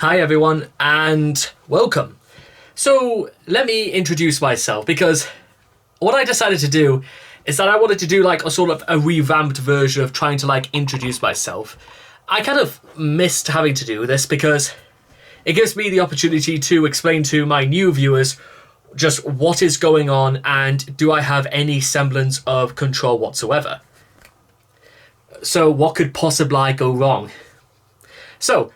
Hi everyone and welcome. So let me introduce myself because what I decided to do is that I wanted to do like a sort of a revamped version of trying to like introduce myself. I kind of missed having to do this because it gives me the opportunity to explain to my new viewers just what is going on and do I have any semblance of control whatsoever. So what could possibly go wrong? So,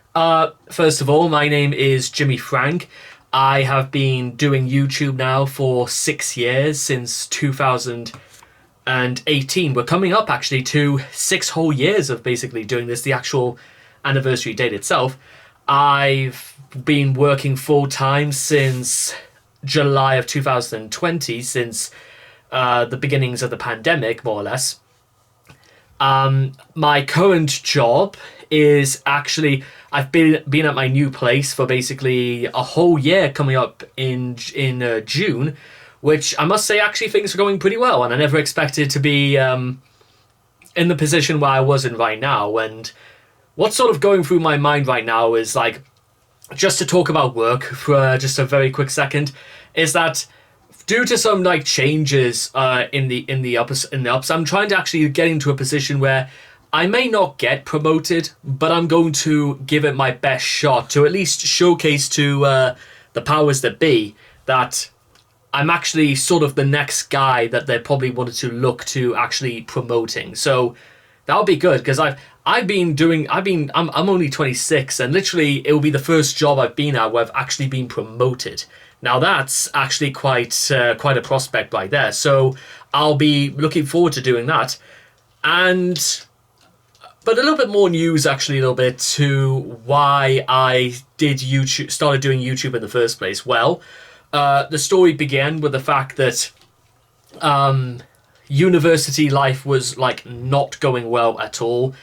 first of all, my name is Jimmy Frank. I have been doing YouTube now for 6 years, since 2018. We're coming up actually to 6 whole years of basically doing this, the actual anniversary date itself. I've been working full time since July of 2020, since the beginnings of the pandemic, more or less. My current job is actually I've been at my new place for basically a whole year coming up in June, which I must say actually things are going pretty well, and I never expected to be in the position where I was in right now. And what's sort of going through my mind right now is like, just to talk about work for just a very quick second, is that due to some like changes in the ups, I'm trying to actually get into a position where I may not get promoted, but I'm going to give it my best shot to at least showcase to the powers that be that I'm actually sort of the next guy that they probably wanted to look to actually promoting. So that'll be good because I'm only 26, and literally it will be the first job I've been at where I've actually been promoted. Now that's actually quite a prospect right there. So I'll be looking forward to doing that. But a little bit more news, actually, a little bit to why I started doing YouTube in the first place. Well, the story began with the fact that university life was like not going well at all,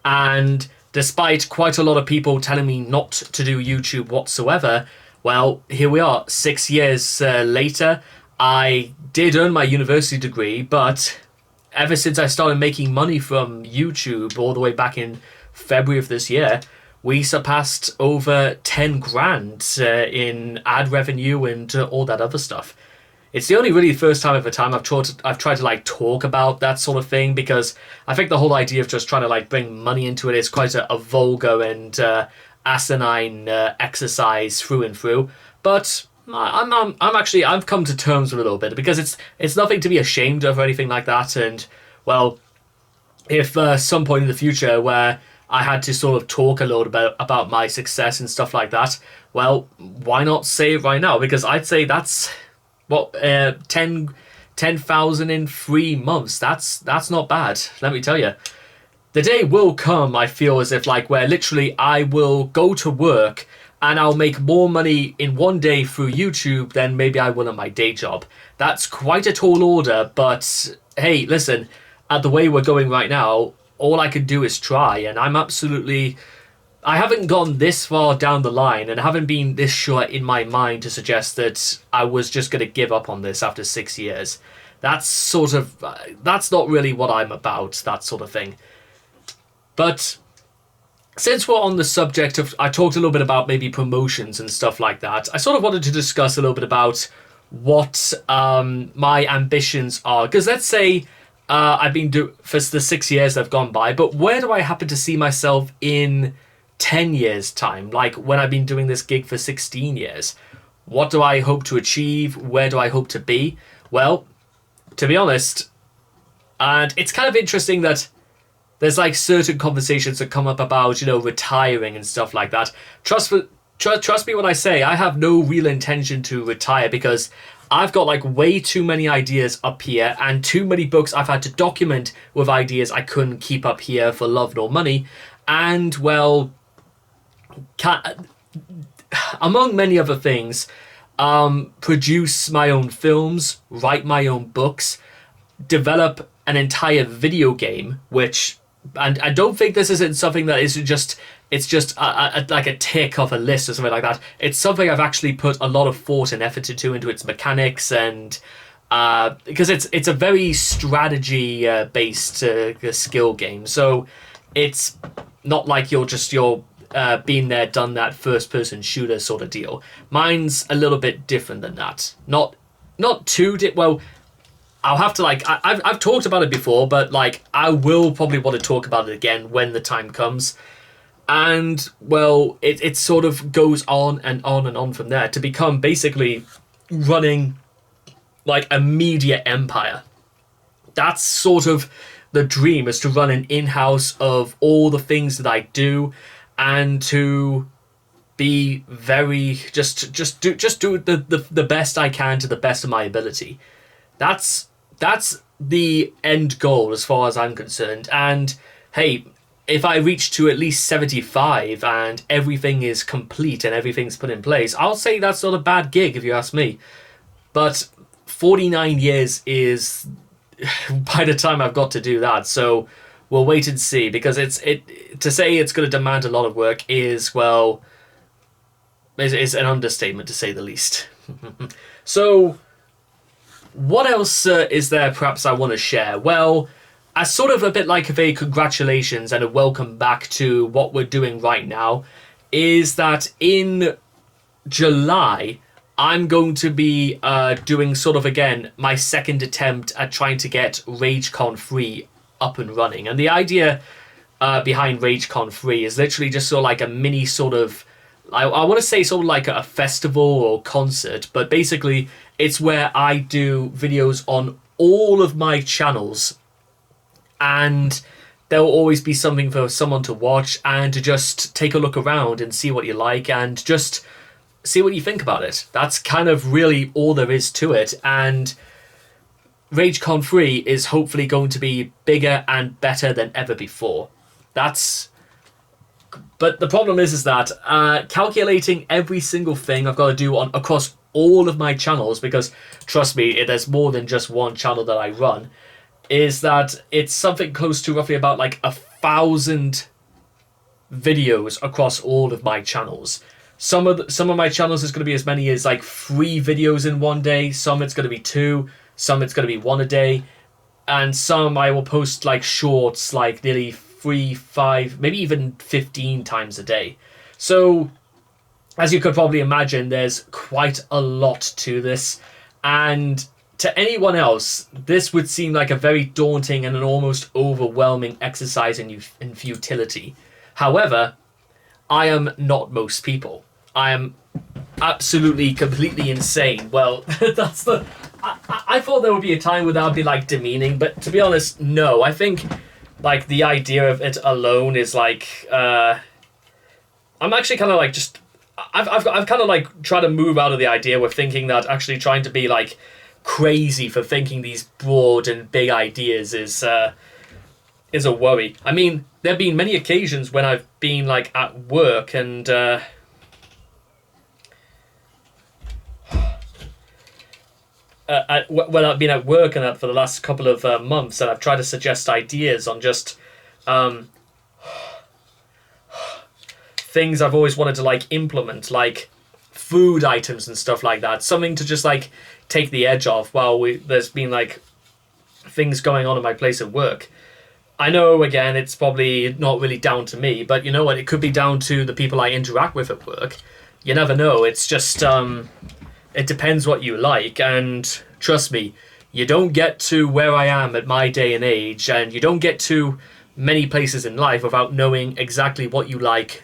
and despite quite a lot of people telling me not to do YouTube whatsoever, well, here we are, 6 years later. I did earn my university degree, but ever since I started making money from YouTube all the way back in February of this year, we surpassed over 10 grand in ad revenue and all that other stuff. It's the only really first time I've tried to like talk about that sort of thing, because I think the whole idea of just trying to like bring money into it is quite a vulgar and asinine exercise through and through. But I've come to terms with it a little bit, because it's nothing to be ashamed of or anything like that. And well, if some point in the future where I had to sort of talk a lot about my success and stuff like that, well, why not say it right now? Because I'd say that's what 10,000 in 3 months. That's not bad, let me tell you. The day will come, I feel as if, like, where literally I will go to work and I'll make more money in one day through YouTube than maybe I will at my day job. That's quite a tall order, but hey, listen, at the way we're going right now, all I can do is try, and I haven't gone this far down the line and haven't been this sure in my mind to suggest that I was just going to give up on this after 6 years. That's not really what I'm about, that sort of thing. But since we're on the subject of, I talked a little bit about maybe promotions and stuff like that, I sort of wanted to discuss a little bit about what my ambitions are. Because let's say I've been doing for the 6 years that have gone by, but where do I happen to see myself in 10 years' time? Like when I've been doing this gig for 16 years. What do I hope to achieve? Where do I hope to be? Well, to be honest, and it's kind of interesting that there's like certain conversations that come up about, retiring and stuff like that. Trust me when I say I have no real intention to retire, because I've got like way too many ideas up here and too many books I've had to document with ideas I couldn't keep up here for love nor money. And well, among many other things, produce my own films, write my own books, develop an entire video game, which... And I don't think this isn't something that is just like a tick off a list or something like that. It's something I've actually put a lot of thought and effort into its mechanics, and because it's a very strategy based skill game. So it's not like you're been there, done that, first-person shooter sort of deal. Mine's a little bit different than that. Not too well. I'll have to I've talked about it before, but like I will probably want to talk about it again when the time comes. And well, it sort of goes on and on and on from there to become basically running like a media empire. That's sort of the dream, is to run an in-house of all the things that I do, and to be very just do the best I can to the best of my ability. That's the end goal as far as I'm concerned. And hey, if I reach to at least 75 and everything is complete and everything's put in place, I'll say that's not a bad gig if you ask me. But 49 years is by the time I've got to do that, so we'll wait and see, because to say it's going to demand a lot of work is, well, is an understatement to say the least. So what else is there perhaps I want to share? Well, as sort of a bit like a congratulations and a welcome back to what we're doing right now, is that in July I'm going to be doing sort of, again, my second attempt at trying to get RageCon 3 up and running. And the idea behind RageCon 3 is literally just sort of like a mini sort of, I want to say sort of like a festival or concert, but basically it's where I do videos on all of my channels, and there will always be something for someone to watch and to just take a look around and see what you like and just see what you think about it. That's kind of really all there is to it. And RageCon 3 is hopefully going to be bigger and better than ever before. But the problem is that calculating every single thing I've got to do across all of my channels, because trust me, there's more than just one channel that I run, is that it's something close to roughly about like 1,000 videos across all of my channels. Some of my channels is going to be as many as like 3 videos in one day. Some it's going to be 2. Some it's going to be 1 a day. And some I will post like shorts like nearly 3, 5, maybe even 15 times a day. So as you could probably imagine, there's quite a lot to this. And to anyone else, this would seem like a very daunting and an almost overwhelming exercise in futility. However, I am not most people. I am absolutely, completely insane. Well, that's the... I thought there would be a time where that would be, like, demeaning, but to be honest, no. I think, like, the idea of it alone is, like... I'm actually kind of, like, just... I've kind of, like, tried to move out of the idea of thinking that actually trying to be, like, crazy for thinking these broad and big ideas is a worry. I mean, there have been many occasions when I've been, like, at work and... when I've been at work and that for the last couple of months, and I've tried to suggest ideas on just things I've always wanted to like implement, like food items and stuff like that, something to just like take the edge off while there's been like things going on in my place of work. I know, again, it's probably not really down to me, but you know what, it could be down to the people I interact with at work. You never know. It's just it depends what you like, and trust me, you don't get to where I am at my day and age, and you don't get to many places in life without knowing exactly what you like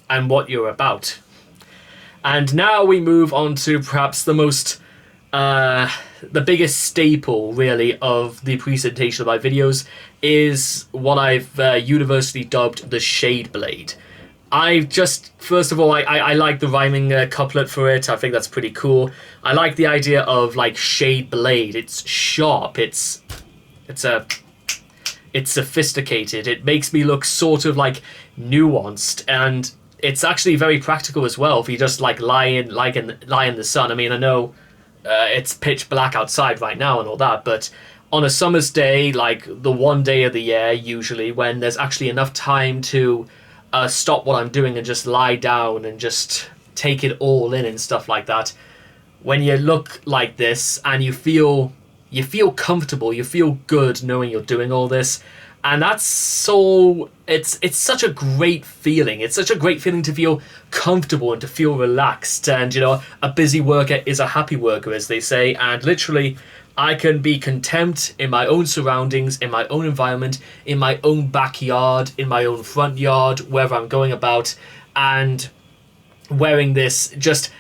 and what you're about. And now we move on to perhaps the most, the biggest staple, really, of the presentation of my videos is what I've universally dubbed the Shade Blade. First of all, I like the rhyming couplet for it. I think that's pretty cool. I like the idea of, like, Shade Blade. It's sharp. It's sophisticated. It makes me look sort of, like, nuanced. And it's actually very practical as well if you just, like, lie in the sun. I mean, I know it's pitch black outside right now and all that, but on a summer's day, like the one day of the year, usually, when there's actually enough time to... stop what I'm doing and just lie down and just take it all in and stuff like that. When you look like this and you feel comfortable, you feel good knowing you're doing all this, And that's so it's such a great feeling. It's such a great feeling to feel comfortable and to feel relaxed. And a busy worker is a happy worker, as they say. And literally, I can be content in my own surroundings, in my own environment, in my own backyard, in my own front yard, wherever I'm going about, and wearing this just.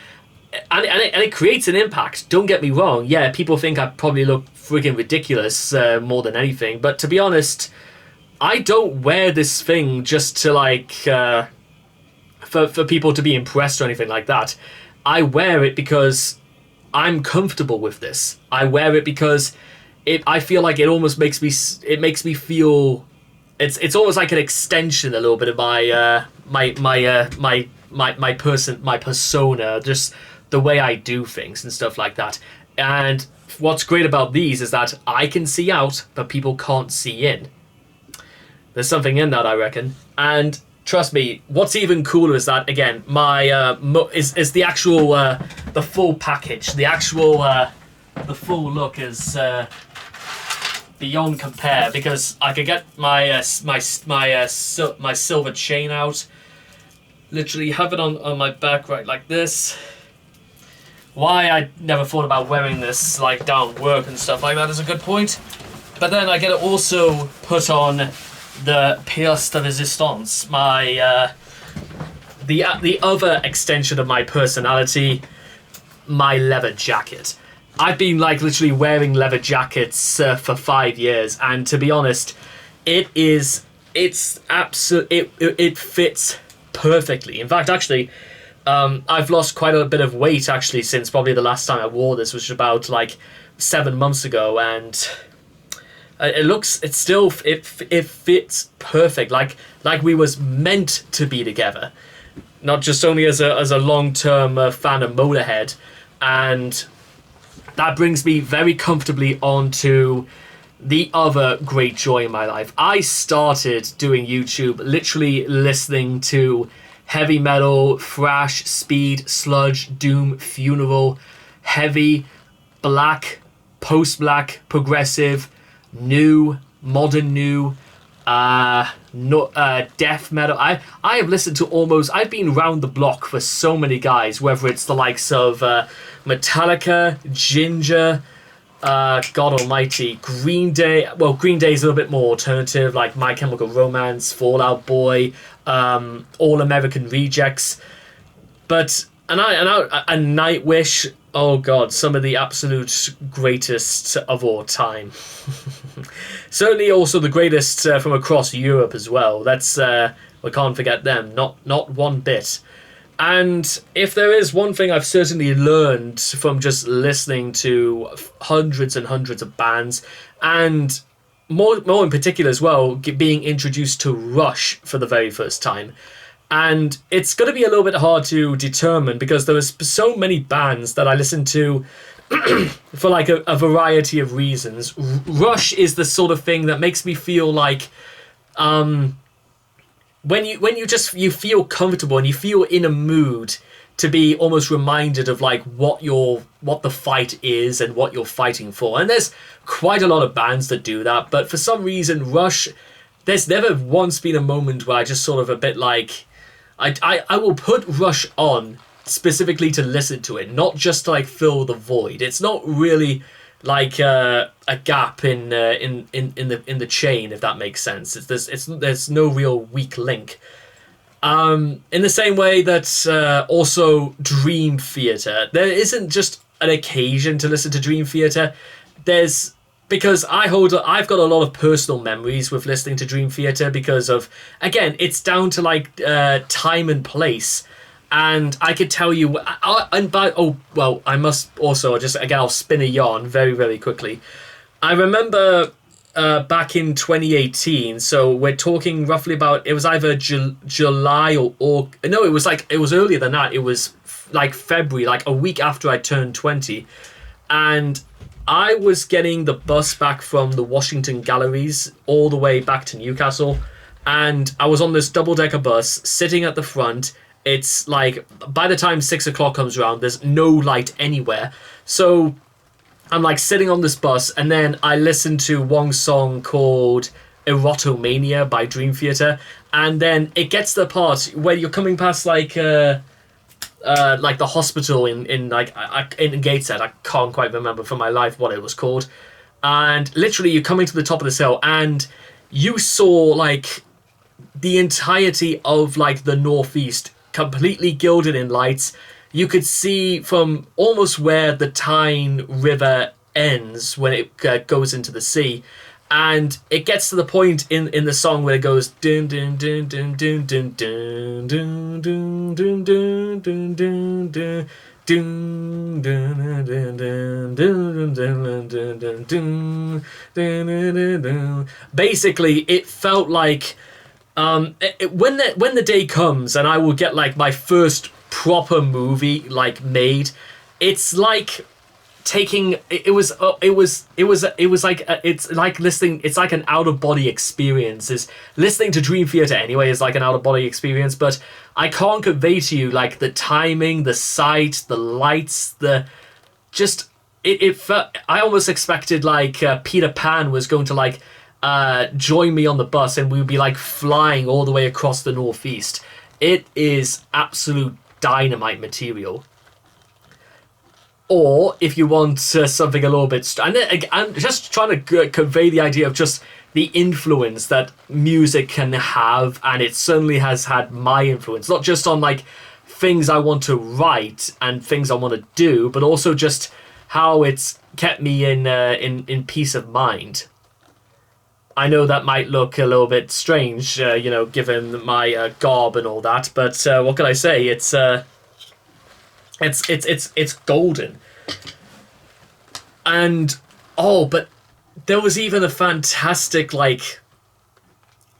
And it creates an impact. Don't get me wrong. Yeah, people think I probably look friggin' ridiculous more than anything. But to be honest, I don't wear this thing just to for people to be impressed or anything like that. I wear it because I'm comfortable with this. I wear it because I feel like it almost makes me feel. It's almost like an extension a little bit of my persona, just the way I do things and stuff like that. And what's great about these is that I can see out, but people can't see in. There's something in that, I reckon. And trust me, what's even cooler is that, again, my is the actual the full package. The full look is beyond compare, because I could get my silver chain out, literally have it on my back right like this. Why I never thought about wearing this like down work and stuff like that is a good point. But then I get to also put on the pièce de résistance, my the other extension of my personality, my leather jacket. I've been like literally wearing leather jackets for 5 years, and to be honest, it fits perfectly. In fact, actually, I've lost quite a bit of weight actually since probably the last time I wore this, which was about like 7 months ago, and it fits perfect, like we was meant to be together, not just only as a long-term fan of Motorhead. And that brings me very comfortably onto the other great joy in my life. I started doing YouTube literally listening to heavy metal, thrash, speed, sludge, doom, funeral, heavy, black, post-black, progressive, new, modern new, death metal. I have listened to I've been round the block for so many guys, whether it's the likes of Metallica, Ginger, God Almighty, Green Day. Well, Green Day is a little bit more alternative, like My Chemical Romance, Fall Out Boy, All American Rejects, but and Nightwish. Oh God, some of the absolute greatest of all time. Certainly, also the greatest from across Europe as well. That's we can't forget them. Not one bit. And if there is one thing I've certainly learned from just listening to hundreds and hundreds of bands, and more in particular as well, being introduced to Rush for the very first time. And it's going to be a little bit hard to determine, because there was so many bands that I listened to for like a variety of reasons. Rush is the sort of thing that makes me feel like when you feel comfortable and you feel in a mood to be almost reminded of like what the fight is and what you're fighting for. And there's quite a lot of bands that do that, but for some reason Rush, there's never once been a moment where I just sort of a bit like I will put Rush on specifically to listen to it, not just to like fill the void. It's not really like a gap in the chain, if that makes sense. There's no real weak link. In the same way that also Dream Theater, there isn't just an occasion to listen to Dream Theater. Because I've got a lot of personal memories with listening to Dream Theater, because of, again, it's down to like time and place. And I could tell you, I must also I'll spin a yarn very, very quickly. I remember back in 2018, so we're talking roughly about, it was either July or no, it was earlier than that. It was like February, like a week after I turned 20. And I was getting the bus back from the Washington Galleries all the way back to Newcastle. And I was on this double-decker bus, sitting at the front. It's like, by the time 6 o'clock comes around, there's no light anywhere. So I'm like sitting on this bus, and then I listened to one song called Erotomania by Dream Theater, and then it gets to the part where you're coming past like the hospital in Gateshead. I can't quite remember for my life what it was called, and literally you're coming to the top of this hill, and you saw like the entirety of like the northeast completely gilded in lights. You could see from almost where the Tyne River ends when it goes into the sea, and it gets to the point in the song where it goes dun dun dun dun dun dun dun dun dun dun dun dun dun. Basically, it felt like when the day comes and I will get like my first proper movie like made, it's like taking it's like an out of body experience. Is listening to Dream Theater anyway is like an out of body experience, but I can't convey to you like the timing, the sight, the lights, the just it felt, I almost expected like Peter Pan was going to like join me on the bus and we would be like flying all the way across the northeast. It is absolute dynamite material. Or if you want something a little bit... I'm just trying to convey the idea of just the influence that music can have, and it certainly has had my influence, not just on like things I want to write and things I want to do, but also just how it's kept me in peace of mind. I know that might look a little bit strange, given my garb and all that, but what can I say? It's golden. And but there was even a fantastic and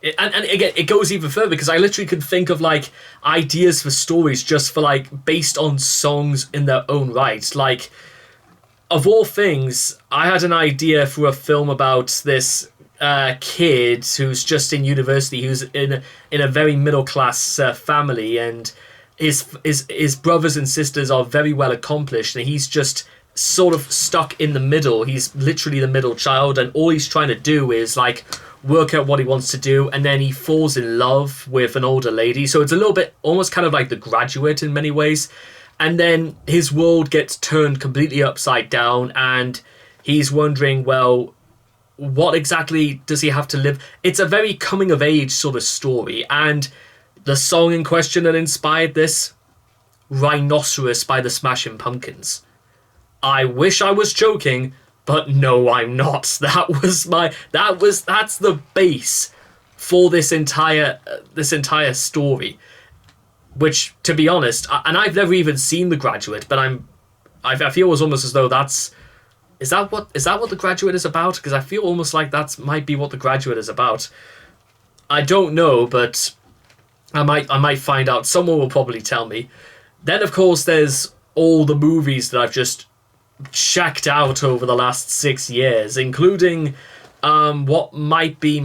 again it goes even further, because I literally could think of like ideas for stories just for like based on songs in their own right. Like, of all things, I had an idea for a film about this kid who's just in university, who's in a very middle class family, and his brothers and sisters are very well accomplished, and he's just sort of stuck in the middle. He's literally the middle child, and all he's trying to do is like work out what he wants to do, and then he falls in love with an older lady. So it's a little bit almost kind of like The Graduate in many ways, and then his world gets turned completely upside down, and he's wondering, well, what exactly does he have to live? It's a very coming of age sort of story, and the song in question that inspired this, Rhinoceros by the Smashing Pumpkins. I wish I was joking, but no, I'm not. That's the base for this entire story. Which, to be honest, and I've never even seen The Graduate, but I feel almost as though is that what The Graduate is about? Because I feel almost like that might be what The Graduate is about. I don't know, but I might find out. Someone will probably tell me. Then, of course, there's all the movies that I've just checked out over the last 6 years, including what might be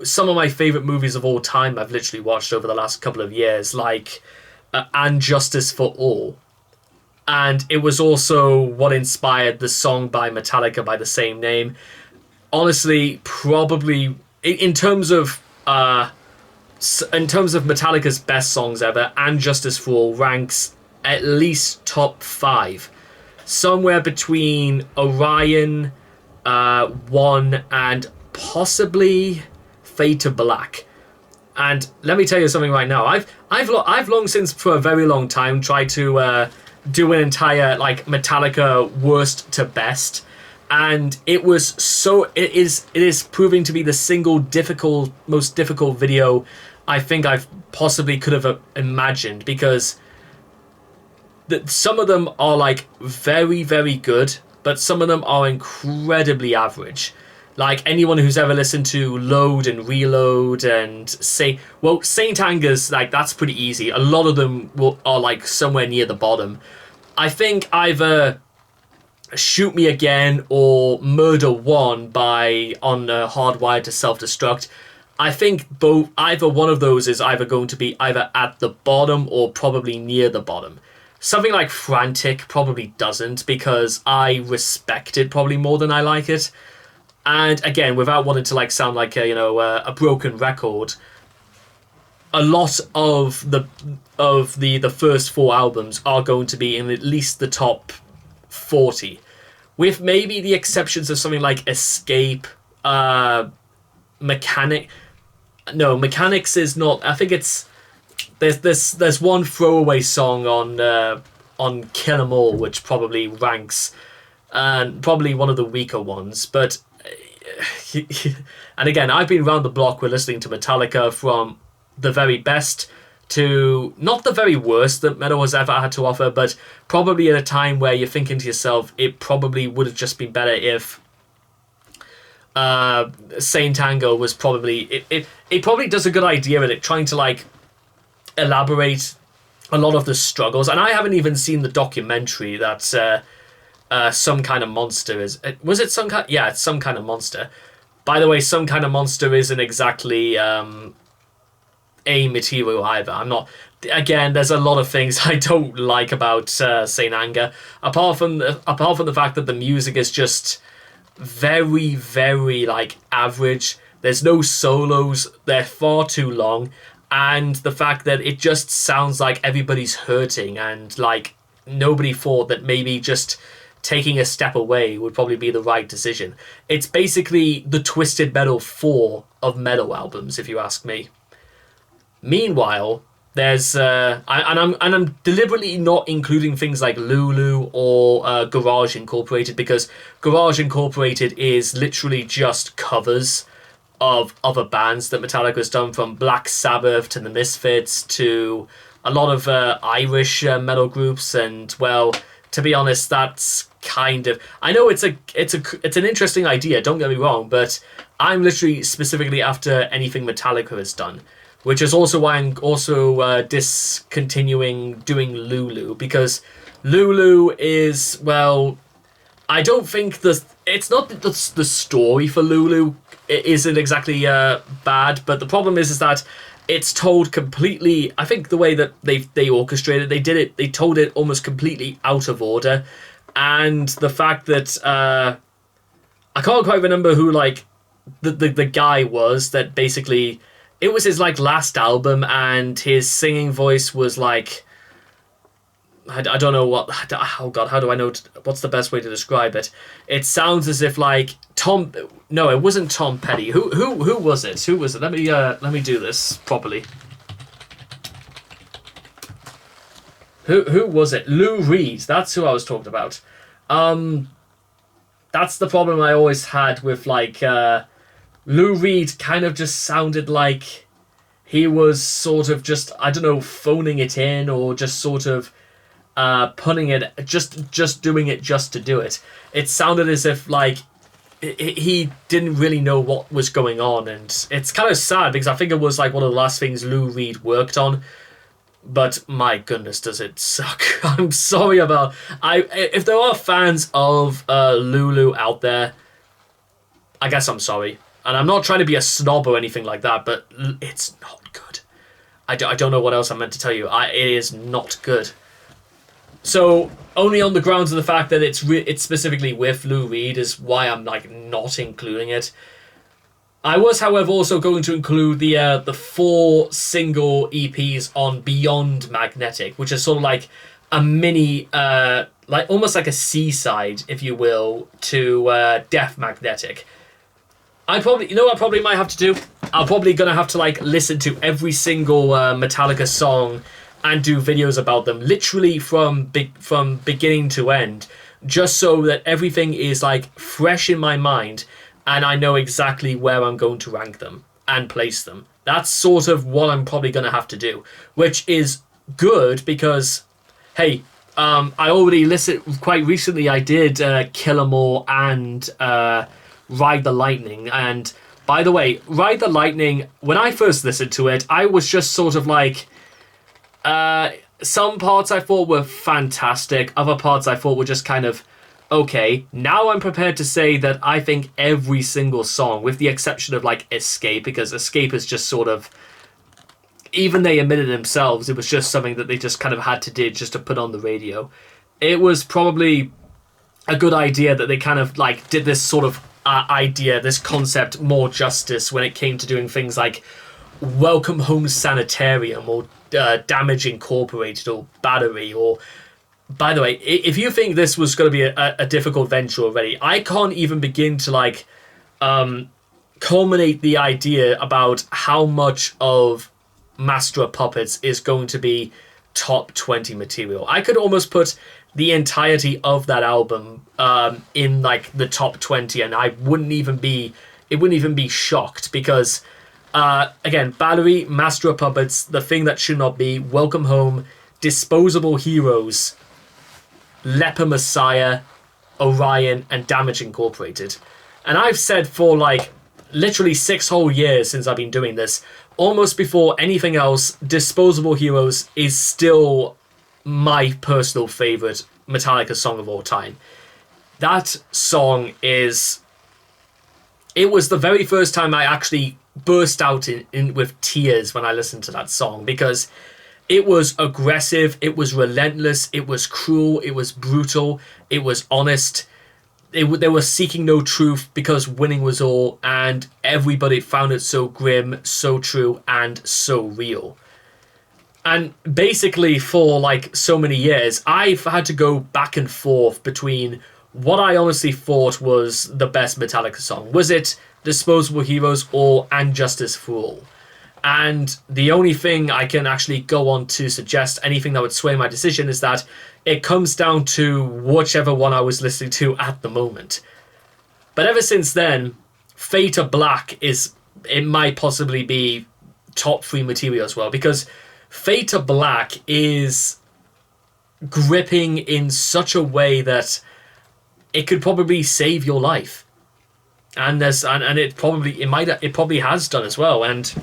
some of my favorite movies of all time I've literally watched over the last couple of years, like And Justice for All. And it was also what inspired the song by Metallica by the same name. Honestly, probably in terms of Metallica's best songs ever, And Justice for All ranks at least top 5. Somewhere between Orion, One, and possibly Fade to Black. And let me tell you something right now. I've long since, for a very long time, tried to do an entire like Metallica worst to best, and it is proving to be the single most difficult video I think I've possibly could have imagined, because some of them are like very, very good, but some of them are incredibly average. Like, anyone who's ever listened to Load and Reload and Saint Anger's, like, that's pretty easy. A lot of them are like somewhere near the bottom. I think either Shoot Me Again or Murder One on Hardwired to Self-Destruct. I think either one of those is either going to be either at the bottom or probably near the bottom. Something like Frantic probably doesn't, because I respect it probably more than I like it. And again, without wanting to like sound like a broken record, a lot of the first four albums are going to be in at least the top 40, with maybe the exceptions of something like Escape, Mechanic. No, Mechanics is not. I think it's there's one throwaway song on Kill 'Em All which probably ranks, and probably one of the weaker ones. But and again, I've been around the block with listening to Metallica from the very best to not the very worst that metal has ever had to offer, but probably at a time where you're thinking to yourself, it probably would have just been better if Saint Anger was probably it probably does a good idea at it, trying to like elaborate a lot of the struggles. And I haven't even seen the documentary that Some Kind of Monster is. Was it some kind? Yeah, it's Some Kind of Monster. By the way, Some Kind of Monster isn't exactly a material either. I'm not. Again, there's a lot of things I don't like about Saint Anger, apart from the fact that the music is just very, very like average. There's no solos. They're far too long, and the fact that it just sounds like everybody's hurting, and like nobody thought that maybe just taking a step away would probably be the right decision. It's basically the Twisted Metal 4 of metal albums, if you ask me. Meanwhile, there's I'm deliberately not including things like Lulu or Garage Incorporated, because Garage Incorporated is literally just covers of other bands that Metallica's done, from Black Sabbath to the Misfits to a lot of Irish metal groups. And well, to be honest, that's kind of, I know it's an interesting idea, don't get me wrong, but I'm literally specifically after anything Metallica has done, which is also why I'm also discontinuing doing Lulu, because Lulu is, well, I don't think it's not the story for Lulu isn't exactly bad, but the problem is that it's told completely, I think the way that they orchestrated, they told it almost completely out of order. And the fact that I can't quite remember who like the guy was that basically, it was his like last album, and his singing voice was like, I don't know what, oh god, how do I know what's the best way to describe it? It sounds as if like no, it wasn't Tom Petty. Who was it? Who was it? Let me do this properly. Who was it? Lou Reed. That's who I was talking about. That's the problem I always had with like Lou Reed. Kind of just sounded like he was sort of just, I don't know, phoning it in, or just sort of putting it, just doing it just to do it. It sounded as if like he didn't really know what was going on, and it's kind of sad because I think it was like one of the last things Lou Reed worked on. But my goodness, does it suck. I'm sorry about... If there are fans of Lulu out there, I guess I'm sorry. And I'm not trying to be a snob or anything like that, but it's not good. I don't know what else I'm meant to tell you. It is not good. So, only on the grounds of the fact that it's specifically with Lou Reed is why I'm like not including it. I was, however, also going to include the 4 single EPs on Beyond Magnetic, which is sort of like a mini, like almost like a C-side, if you will, to Death Magnetic. You know what I probably might have to do? I'm probably going to have to like listen to every single Metallica song and do videos about them, literally from beginning to end, just so that everything is like fresh in my mind, and I know exactly where I'm going to rank them and place them. That's sort of what I'm probably going to have to do, which is good because, hey, I already listened quite recently. I did Kill 'Em All and Ride the Lightning. And by the way, Ride the Lightning, when I first listened to it, I was just sort of like, some parts I thought were fantastic. Other parts I thought were just kind of, okay, now I'm prepared to say that I think every single song, with the exception of like Escape, because Escape is just sort of, even they admitted themselves, it was just something that they just kind of had to do just to put on the radio. It was probably a good idea that they kind of like did this sort of idea, this concept, more justice when it came to doing things like Welcome Home Sanitarium or Damage Incorporated or Battery. Or, by the way, if you think this was going to be a difficult venture already, I can't even begin to like culminate the idea about how much of Master of Puppets is going to be top 20 material. I could almost put the entirety of that album in like the top 20, and it wouldn't even be shocked, because again, Battery, Master of Puppets, The Thing That Should Not Be, Welcome Home, Disposable Heroes, Leper Messiah, Orion, and Damage Incorporated. And I've said for like literally 6 whole years since I've been doing this, almost before anything else, Disposable Heroes is still my personal favorite Metallica song of all time. That song is... It was the very first time I actually burst out in with tears when I listened to that song, because it was aggressive, it was relentless, it was cruel, it was brutal, it was honest. They were seeking no truth because winning was all, and everybody found it so grim, so true, and so real. And basically for like so many years, I've had to go back and forth between what I honestly thought was the best Metallica song. Was it Disposable Heroes or And Justice for All? And the only thing I can actually go on to suggest anything that would sway my decision is that it comes down to whichever one I was listening to at the moment. But ever since then, Fade to Black it might possibly be top 3 material as well, because Fade to Black is gripping in such a way that it could probably save your life. And it probably has done as well. And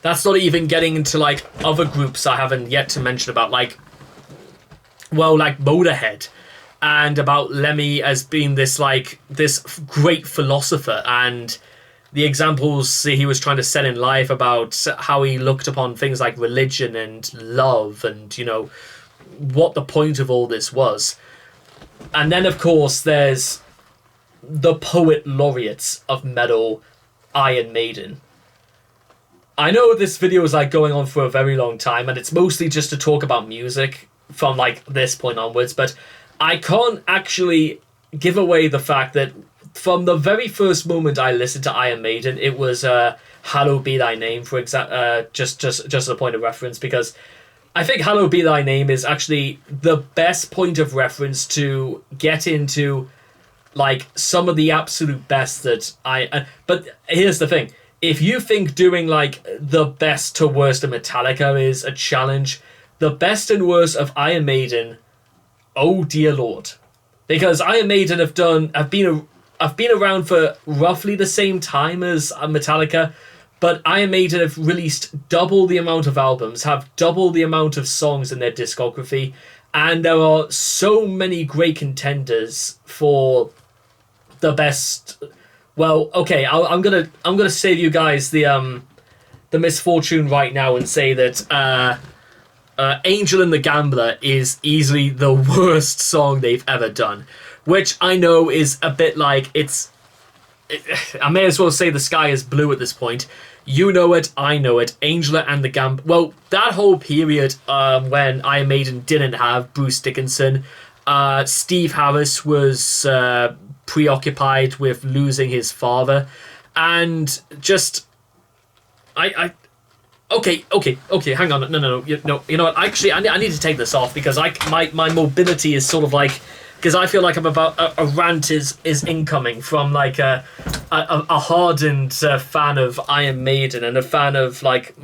that's not even getting into like other groups I haven't yet to mention about, like Motorhead, and about Lemmy as being this great philosopher, and the examples he was trying to set in life about how he looked upon things like religion and love, and what the point of all this was. And then of course there's the poet laureates of metal, Iron Maiden. I know this video is like going on for a very long time, and it's mostly just to talk about music from like this point onwards, but I can't actually give away the fact that from the very first moment I listened to Iron Maiden, it was Hallowed Be Thy Name, for just as a point of reference, because I think Hallowed Be Thy Name is actually the best point of reference to get into like some of the absolute best that but here's the thing. If you think doing like the best to worst of Metallica is a challenge, the best and worst of Iron Maiden, oh dear Lord. Because Iron Maiden have been around for roughly the same time as Metallica, but Iron Maiden have released double the amount of albums, have double the amount of songs in their discography, and there are so many great contenders for the best. Well, okay, I'm gonna save you guys the misfortune right now and say that Angel and the Gambler is easily the worst song they've ever done, which I know is a bit like I may as well say the sky is blue at this point. You know it, I know it. Angel and the Gambler. Well, that whole period when Iron Maiden didn't have Bruce Dickinson, Steve Harris was preoccupied with losing his father, and just okay, hang on, no, you know what, actually I need to take this off, because my mobility is sort of like, because I feel like I'm about a rant is incoming from like a hardened fan of Iron Maiden and a fan of like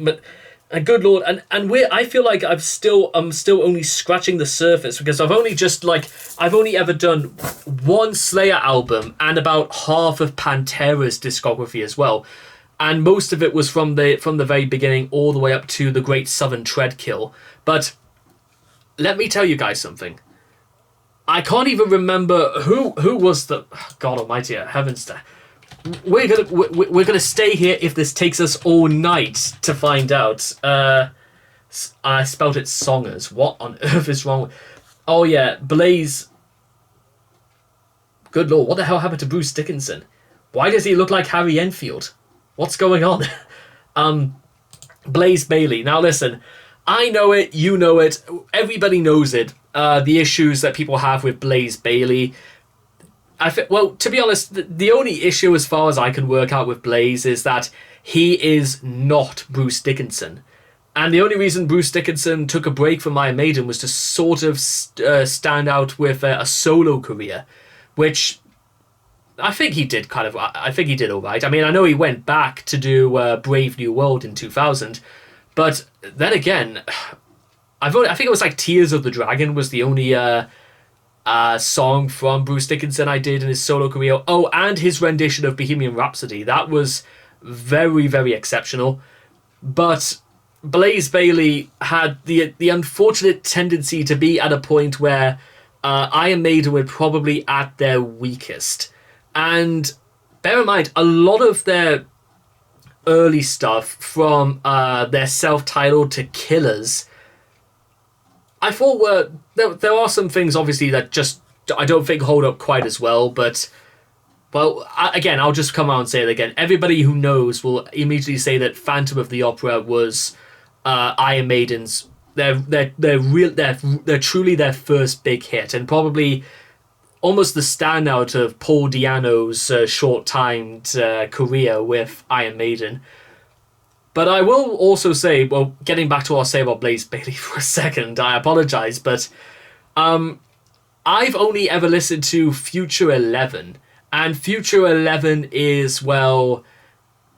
good Lord, and I feel like I'm still only scratching the surface, because I've only ever done one Slayer album and about half of Pantera's discography as well, and most of it was from the very beginning all the way up to the Great Southern Treadkill. But let me tell you guys something. I can't even remember who was the God Almighty, heavens! We're gonna stay here if this takes us all night to find out. I spelled it Songers. What on earth is wrong? Oh yeah, Blaze. Good lord, what the hell happened to Bruce Dickinson? Why does he look like Harry Enfield? What's going on? Blaze Bayley. Now listen, I know it, you know it, everybody knows it. The issues that people have with Blaze Bayley. Well, to be honest, the only issue as far as I can work out with Blaze is that he is not Bruce Dickinson. And the only reason Bruce Dickinson took a break from Iron Maiden was to sort of stand out with a solo career, which I think he did I think he did all right. I mean, I know he went back to do Brave New World in 2000, but then again, I think it was like Tears of the Dragon was the only song from Bruce Dickinson I did in his solo career. Oh, and his rendition of Bohemian Rhapsody. That was very, very exceptional. But Blaze Bayley had the unfortunate tendency to be at a point where Iron Maiden were probably at their weakest. And bear in mind, a lot of their early stuff, from their self-titled to Killers, I thought there are some things obviously that just I don't think hold up quite as well, but well, again, I'll just come out and say it again. Everybody who knows will immediately say that Phantom of the Opera was Iron Maiden's they're truly their first big hit, and probably almost the standout of Paul Di'Anno's short-timed career with Iron Maiden. But I will also say, well, getting back to what I'll say about Blaze Bayley for a second, I apologise, but I've only ever listened to Future 11, and Future 11 is, well,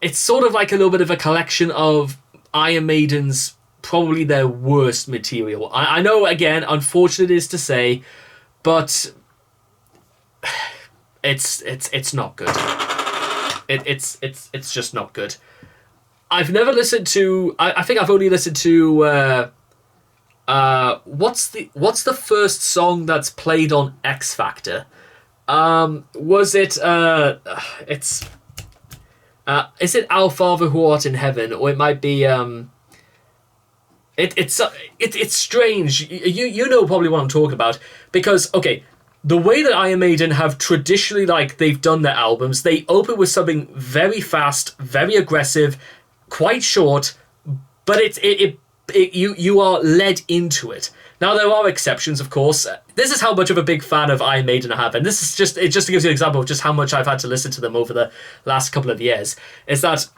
it's sort of like a little bit of a collection of Iron Maiden's probably their worst material. I know, again, unfortunate it is to say, but it's not good. It's just not good. I've never listened to. I think I've only listened to. What's the first song that's played on X Factor? Was it? It's. Is it Our Father Who Art in Heaven, or it might be. It's strange. You know probably what I'm talking about, because okay, the way that Iron Maiden have traditionally they've done their albums, they open with something very fast, very aggressive, quite short, but you are led into it. Now there are exceptions, of course. This is how much of a big fan of Iron Maiden I have, and this is just to give you an example of just how much I've had to listen to them over the last couple of years. Is that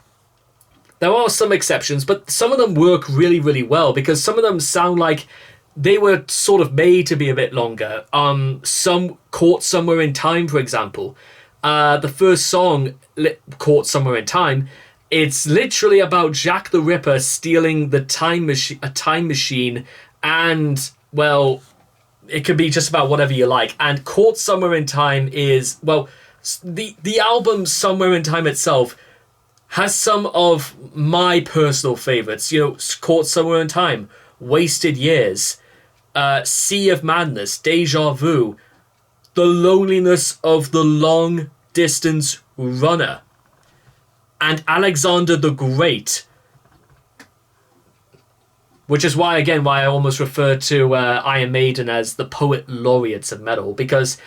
there are some exceptions, but some of them work really, really well, because some of them sound like they were sort of made to be a bit longer. Some Caught Somewhere in Time, for example. The first song, Caught Somewhere in Time, it's literally about Jack the Ripper stealing a time machine, and, well, it could be just about whatever you like. And Caught Somewhere in Time is, well, the album Somewhere in Time itself has some of my personal favourites. You know, Caught Somewhere in Time, Wasted Years, Sea of Madness, Deja Vu, The Loneliness of the Long Distance Runner, and Alexander the Great, which is why I almost refer to Iron Maiden as the poet laureates of metal, because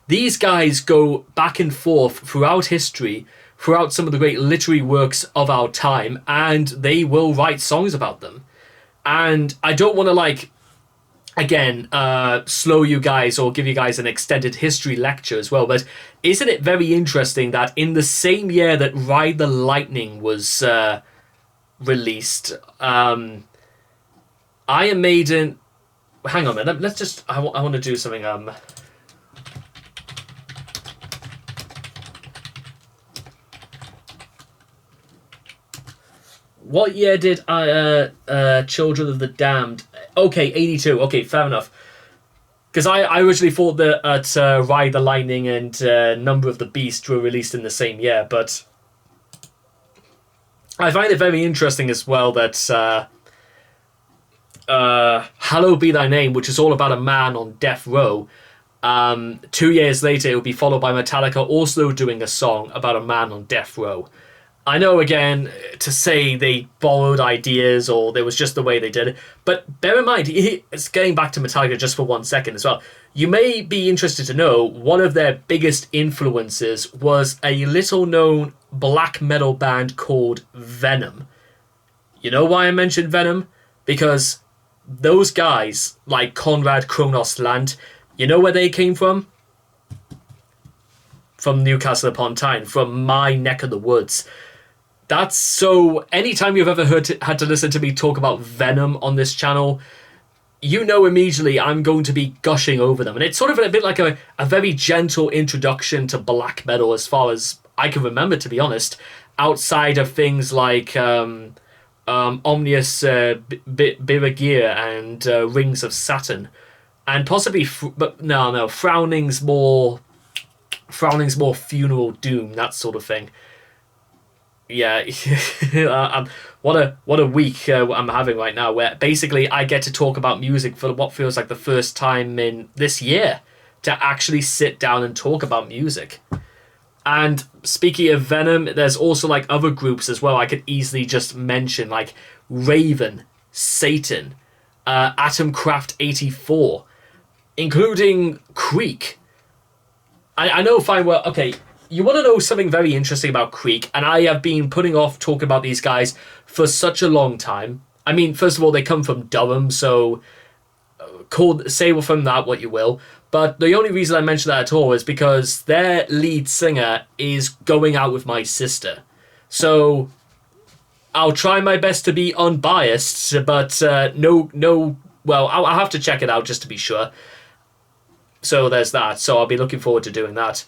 these guys go back and forth throughout history, throughout some of the great literary works of our time, and they will write songs about them. And I don't want to again, slow you guys or give you guys an extended history lecture as well, but isn't it very interesting that in the same year that Ride the Lightning was released, Iron Maiden... Hang on a minute, let's just... I want to do something... What year did Children of the Damned... Okay, 82. Okay, fair enough. Because I originally thought that Ride the Lightning and Number of the Beast were released in the same year, but I find it very interesting as well that Hallowed Be Thy Name, which is all about a man on death row, 2 years later it would be followed by Metallica also doing a song about a man on death row. I know, again, to say they borrowed ideas or there was just the way they did it, but bear in mind, it's getting back to Metallica just for 1 second as well. You may be interested to know one of their biggest influences was a little known black metal band called Venom. You know why I mentioned Venom? Because those guys, like Conrad Kronos Land, you know where they came from? From Newcastle upon Tyne, from my neck of the woods. That's so. Anytime you've ever had to listen to me talk about Venom on this channel, you know immediately I'm going to be gushing over them. And it's sort of a bit like a very gentle introduction to black metal as far as I can remember, to be honest, outside of things like Omnius Biragir and Rings of Saturn. And possibly, but no, Frowning's more Funeral Doom, that sort of thing. Yeah, what a week I'm having right now, where basically I get to talk about music for what feels like the first time in this year to actually sit down and talk about music. And speaking of Venom, there's also like other groups as well I could easily just mention, like Raven, Satan, Atomcraft 84, including Creek. I know fine well, okay, you want to know something very interesting about Creek, and I have been putting off talking about these guys for such a long time. I mean, first of all, they come from Durham, so say from that what you will. But the only reason I mention that at all is because their lead singer is going out with my sister. So I'll try my best to be unbiased, but well, I'll have to check it out just to be sure. So there's that. So I'll be looking forward to doing that.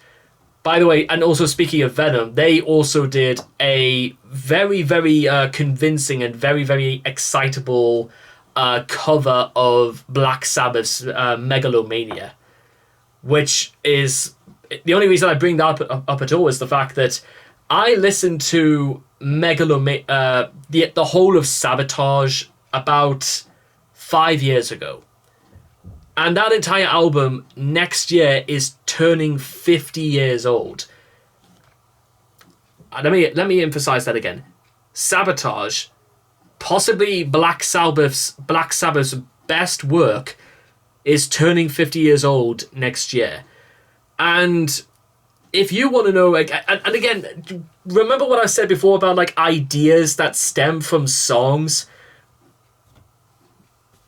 By the way, and also speaking of Venom, they also did a very, very convincing and very, very excitable cover of Black Sabbath's Megalomania, which is... The only reason I bring that up at all is the fact that I listened to Megalomania, the whole of Sabotage about 5 years ago. And that entire album next year is turning 50 years old. Let me emphasize that again. Sabotage, possibly Black Sabbath's best work, is turning 50 years old next year. And if you want to know, and again, remember what I said before about like ideas that stem from songs?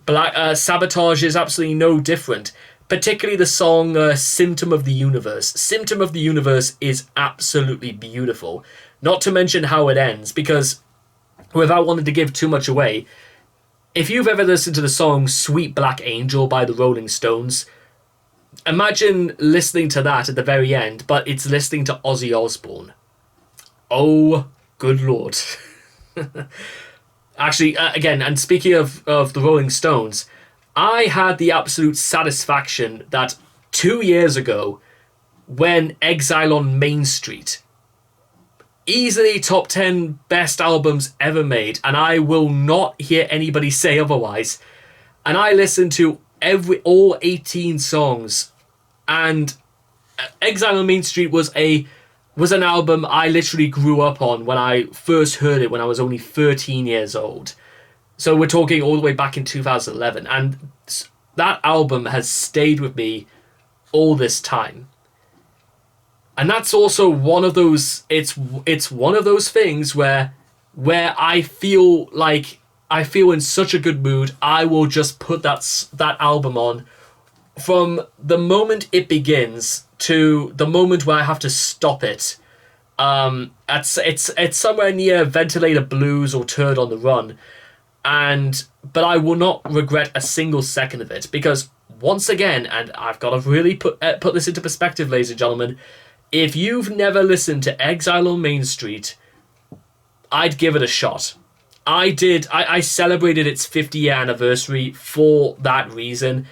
Sabotage is absolutely no different, particularly the song Symptom of the Universe. Symptom of the Universe is absolutely beautiful, not to mention how it ends, because without wanting to give too much away, if you've ever listened to the song Sweet Black Angel by the Rolling Stones, imagine listening to that at the very end, but it's listening to Ozzy Osbourne. Oh, good lord. Actually, again, and speaking of the Rolling Stones, I had the absolute satisfaction that 2 years ago, when Exile on Main Street, easily top 10 best albums ever made, and I will not hear anybody say otherwise, and I listened to all 18 songs, and Exile on Main Street was an album I literally grew up on when I first heard it when I was only 13 years old. So we're talking all the way back in 2011. And that album has stayed with me all this time. And that's also one of those... It's one of those things where I feel in such a good mood, I will just put that album on from the moment it begins to the moment where I have to stop it. It's somewhere near Ventilator Blues or Turd on the Run, but I will not regret a single second of it, because once again, and I've got to really put this into perspective, ladies and gentlemen, if you've never listened to Exile on Main Street, I'd give it a shot. I did. I celebrated its 50-year anniversary for that reason.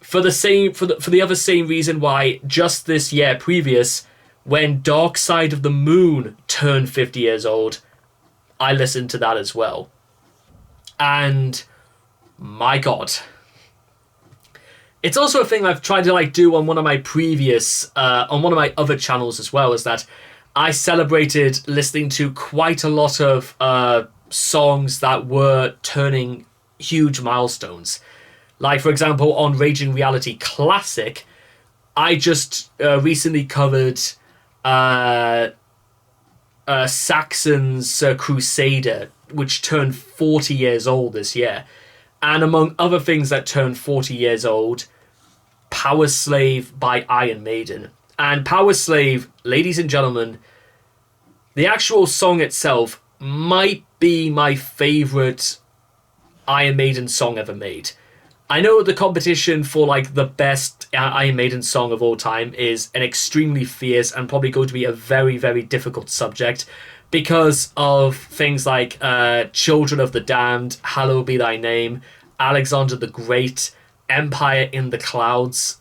For the other same reason why just this year previous, when Dark Side of the Moon turned 50 years old, I listened to that as well. And my God. It's also a thing I've tried to do on one of my other channels as well, is that I celebrated listening to quite a lot of songs that were turning huge milestones. Like, for example, on Raging Reality Classic, I just recently covered Saxon's Crusader, which turned 40 years old this year. And among other things that turned 40 years old, Power Slave by Iron Maiden. And Power Slave, ladies and gentlemen, the actual song itself might be my favourite Iron Maiden song ever made. I know the competition for like the best Iron Maiden song of all time is an extremely fierce and probably going to be a very, very difficult subject because of things like Children of the Damned, Hallowed Be Thy Name, Alexander the Great, Empire in the Clouds,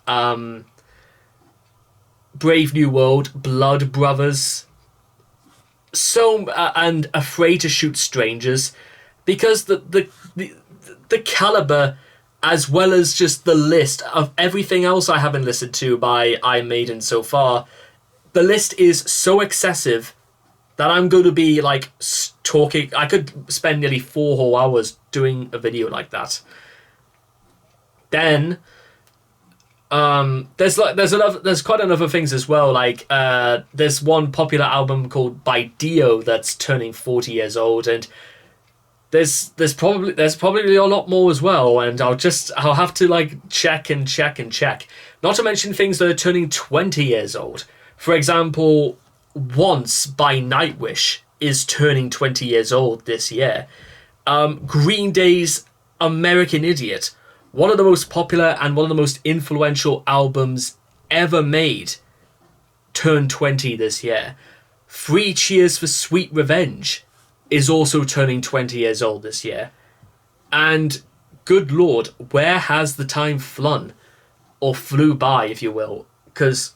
Brave New World, Blood Brothers, and Afraid to Shoot Strangers, because the caliber, as well as just the list of everything else I haven't listened to by Iron Maiden so far, the list is so excessive that I'm going to be like talking. I could spend nearly 4 whole hours doing a video like that. Then there's quite enough of things as well. Like there's one popular album called by Dio that's turning 40 years old, and there's probably a lot more as well, and I'll have to like check. Not to mention things that are turning 20 years old. For example, Once by Nightwish is turning 20 years old this year. Green Day's American Idiot, one of the most popular and one of the most influential albums ever made, turned 20 this year. Three Cheers for Sweet Revenge is also turning 20 years old this year. And good lord, where has the time flown? Or flew by, if you will. Because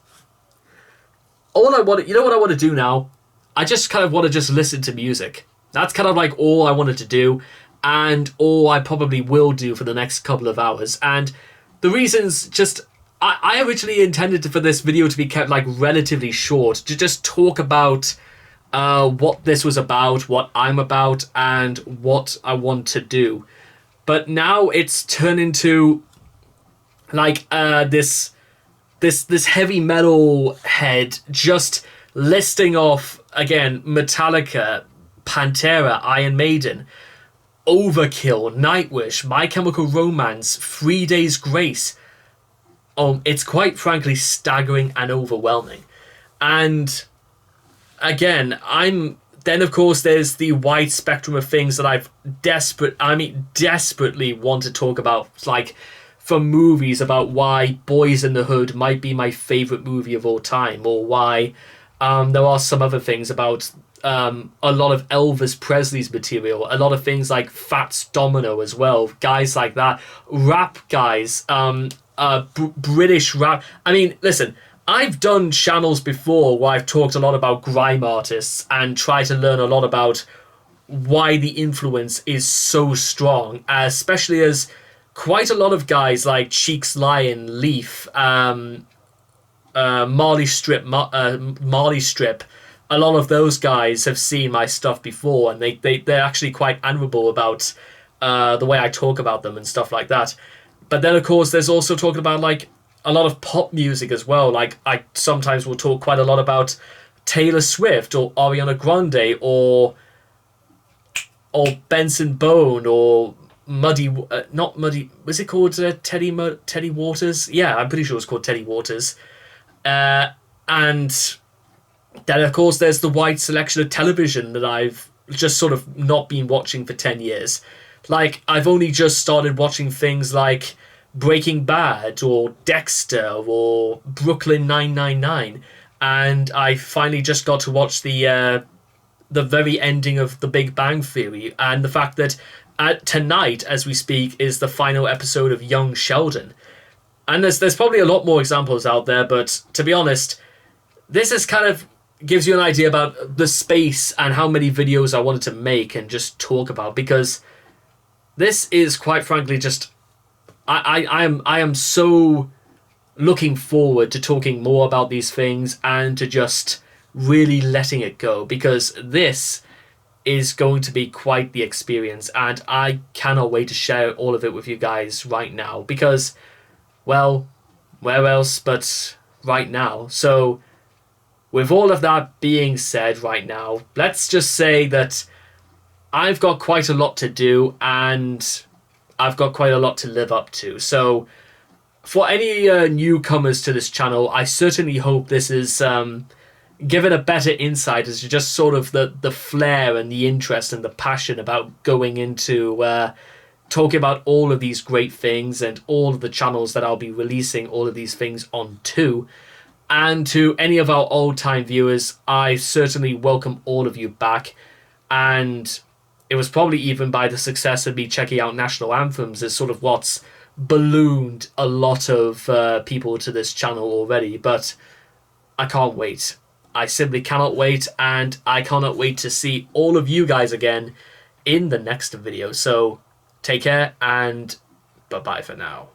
all I want, you know what I want to do now? I just kind of want to just listen to music. That's kind of like all I wanted to do, and all I probably will do for the next couple of hours. And the reasons just, I originally intended for this video to be kept like relatively short, to just talk about what this was about, what I'm about, and what I want to do. But now it's turned into like this heavy metal head just listing off again Metallica, Pantera, Iron Maiden, Overkill, Nightwish, My Chemical Romance, 3 Days Grace. It's quite frankly staggering and overwhelming. And again, then of course there's the wide spectrum of things that I've desperately want to talk about, like from movies, about why Boys in the Hood might be my favorite movie of all time, or why there are some other things about a lot of Elvis Presley's material, a lot of things like Fats Domino as well, guys like that, rap guys, British rap. I mean, listen, I've done channels before where I've talked a lot about grime artists and tried to learn a lot about why the influence is so strong, especially as quite a lot of guys like Cheeks Lion, Leaf, Marley Strip, a lot of those guys have seen my stuff before, and they're actually quite admirable about the way I talk about them and stuff like that. But then, of course, there's also talking about like a lot of pop music as well. Like I sometimes will talk quite a lot about Taylor Swift or Ariana Grande or Benson Boone or not Muddy. Was it called Teddy Waters? Yeah, I'm pretty sure it's called Teddy Waters. And then, of course, there's the wide selection of television that I've just sort of not been watching for 10 years. Like, I've only just started watching things like Breaking Bad or Dexter or Brooklyn 999. And I finally just got to watch the very ending of The Big Bang Theory. And the fact that tonight, as we speak, is the final episode of Young Sheldon. And there's probably a lot more examples out there, but to be honest, this is kind of gives you an idea about the space and how many videos I wanted to make and just talk about, because this is quite frankly just I am so looking forward to talking more about these things and to just really letting it go, because this is going to be quite the experience, and I cannot wait to share all of it with you guys right now, because, well, where else but right now? So, with all of that being said right now, let's just say that I've got quite a lot to do, and I've got quite a lot to live up to. So, for any newcomers to this channel, I certainly hope this is given a better insight as to just sort of the flair and the interest and the passion about going into talking about all of these great things and all of the channels that I'll be releasing all of these things onto. And to any of our old-time viewers, I certainly welcome all of you back. And it was probably even by the success of me checking out national anthems as sort of what's ballooned a lot of people to this channel already. But I can't wait. I simply cannot wait, and I cannot wait to see all of you guys again in the next video. So take care, and bye-bye for now.